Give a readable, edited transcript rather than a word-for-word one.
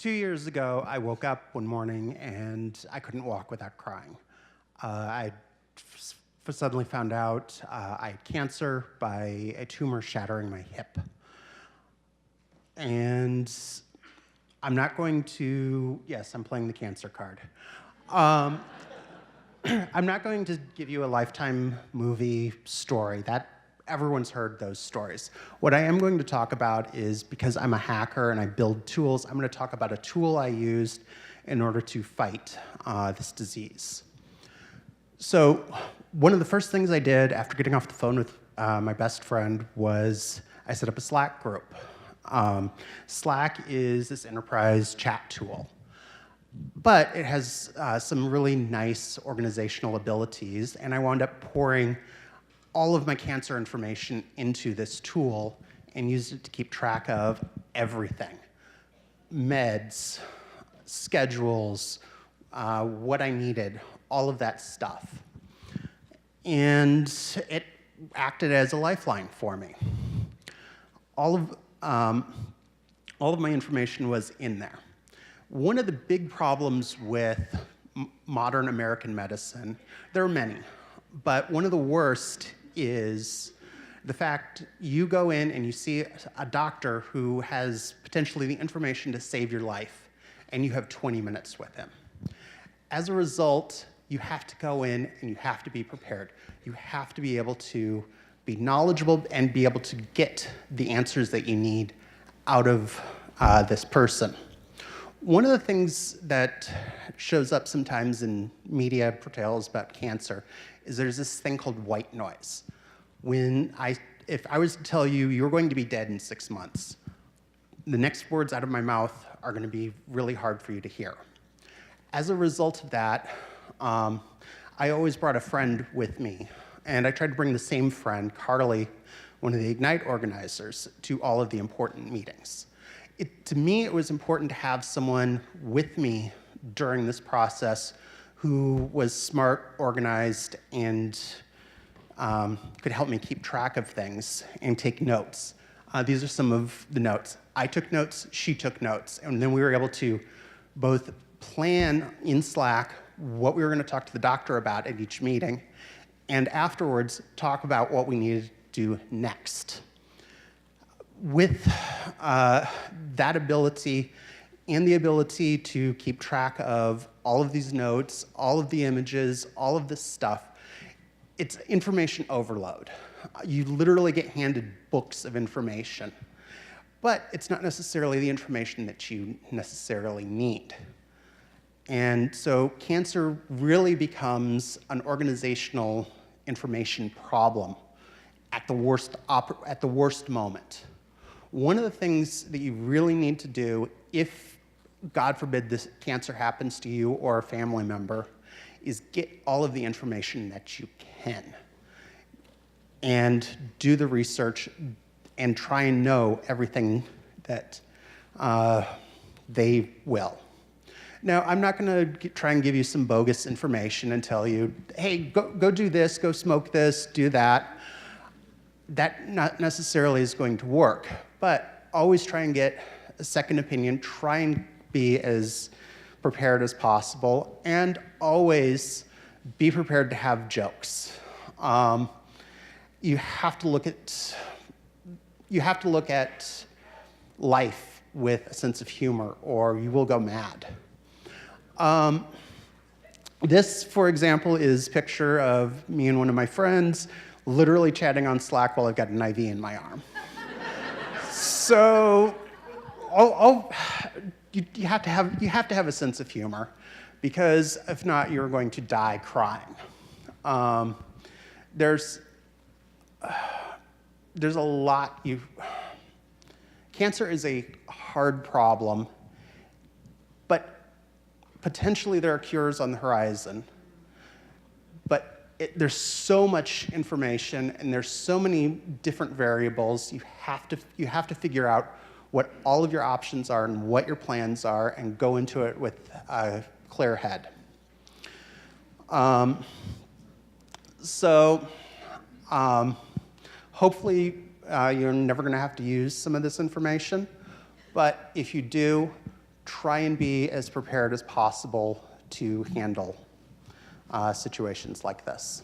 2 years ago, I woke up one morning and I couldn't walk without crying. I suddenly found out I had cancer by a tumor shattering my hip. And I'm not going to, yes, I'm playing the cancer card. I'm not going to give you a Lifetime movie story. That everyone's heard those stories. What I am going to talk about is, because I'm a hacker and I build tools, I'm going to talk about a tool I used in order to fight this disease. So one of the first things I did after getting off the phone with my best friend was I set up a Slack group. Slack is this enterprise chat tool, but it has some really nice organizational abilities, and I wound up pouring all of my cancer information into this tool and used it to keep track of everything. Meds, schedules, what I needed, all of that stuff. And it acted as a lifeline for me. All of my information was in there. One of the big problems with modern American medicine, there are many, but one of the worst is the fact you go in and you see a doctor who has potentially the information to save your life, and you have 20 minutes with him. As a result, you have to go in and you have to be prepared. You have to be able to be knowledgeable and be able to get the answers that you need out of this person. One of the things that shows up sometimes in media portrayals about cancer is there's this thing called white noise. If I was to tell you you're going to be dead in 6 months, the next words out of my mouth are going to be really hard for you to hear. As a result of that, I always brought a friend with me, and I tried to bring the same friend, Carly, one of the Ignite organizers, to all of the important meetings. To me, it was important to have someone with me during this process who was smart, organized, and could help me keep track of things and take notes. These are some of the notes. I took notes, she took notes, and then we were able to both plan in Slack what we were going to talk to the doctor about at each meeting, and afterwards talk about what we needed to do next. With that ability and the ability to keep track of all of these notes, all of the images, all of this stuff, it's information overload. You literally get handed books of information, but it's not necessarily the information that you necessarily need. And so cancer really becomes an organizational information problem at the worst moment. One of the things that you really need to do, if, God forbid, this cancer happens to you or a family member, is get all of the information that you can and do the research and try and know everything that they will. Now, I'm not going to try and give you some bogus information and tell you, hey, go do this, go smoke this, do that. That not necessarily is going to work, but always try and get a second opinion, try and be as prepared as possible, and always be prepared to have jokes. You have to look at life with a sense of humor, or you will go mad. This, for example, is a picture of me and one of my friends literally chatting on Slack while I've got an IV in my arm. So, you have to have a sense of humor, because if not, you're going to die crying. There's a lot. Cancer is a hard problem, but potentially there are cures on the horizon. But there's so much information and there's so many different variables. You have to figure out what all of your options are and what your plans are, and go into it with a clear head. Hopefully you're never going to have to use some of this information, but if you do, try and be as prepared as possible to handle situations like this.